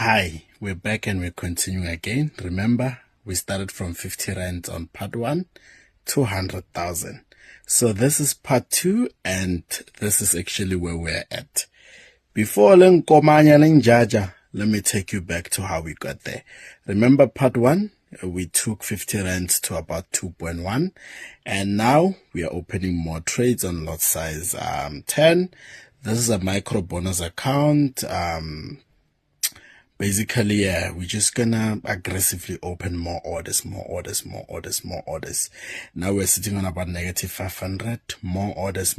Hi, we're back and we're continuing again. Remember, we started from 50 Rand on part 1 to 100,000. So this is part 2 and this is actually where we're at. Before Jaja, let me take you back to how we got there. Remember part 1, we took 50 Rand to about 2.1 and now we are opening more trades on lot size 10. This is a micro bonus account. Basically, we're just gonna aggressively open more orders. Now we're sitting on about negative 500, more orders,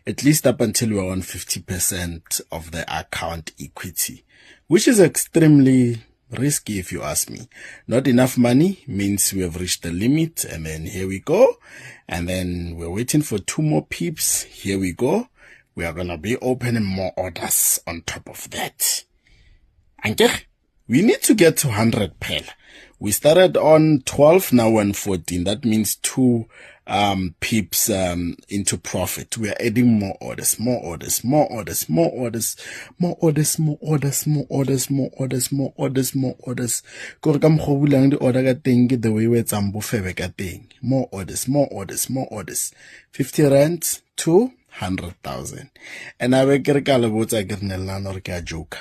at least up until we're on 50% of the account equity, which is extremely risky if you ask me. Not enough money means we have reached the limit, and then here we go. And then we're waiting for 2 more pips. Here we go. We are gonna be opening more orders on top of that. We need to get to 100 pel. We started on 12, now we're on 14. That means 2 pips into profit. We are adding more orders. Go come the order ka teng the way we tsambo febe ka teng. More orders. 50 Rand to 100,000. And I will get a joke.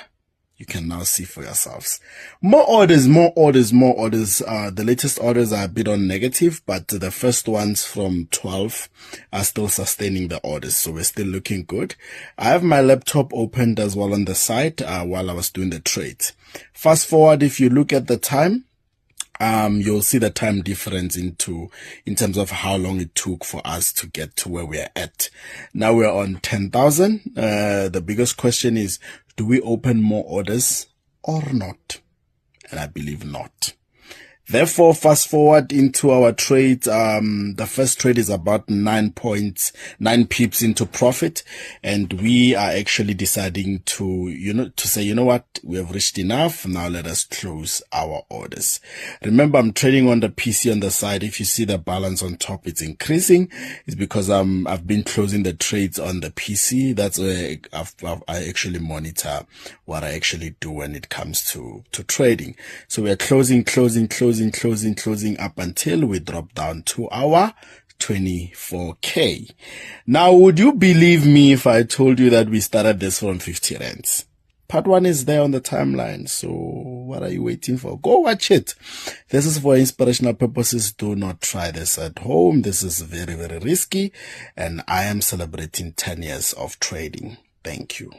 You can now see for yourselves. More orders. The latest orders are a bit on negative, but the first ones from 12 are still sustaining the orders. So we're still looking good. I have my laptop opened as well on the side while I was doing the trades. Fast forward, if you look at the time, you'll see the time difference in terms of how long it took for us to get to where we're at. Now we're on 10,000. The biggest question is, do we open more orders or not? And I believe not. Therefore, fast forward into our trades. The first trade is about 9 pips into profit. And we are actually deciding to say, you know what? We have reached enough. Now let us close our orders. Remember, I'm trading on the PC on the side. If you see the balance on top, it's increasing. It's because I've been closing the trades on the PC. That's where I actually monitor what I actually do when it comes to trading. So we are closing up until we drop down to our 24k. Now, would you believe me if I told you that we started this from 50 Rands? Part 1 is there on the timeline. So what are you waiting for? Go watch it. This is for inspirational purposes. Do not try this at home. This is very, very risky. And I am celebrating 10 years of trading. Thank you.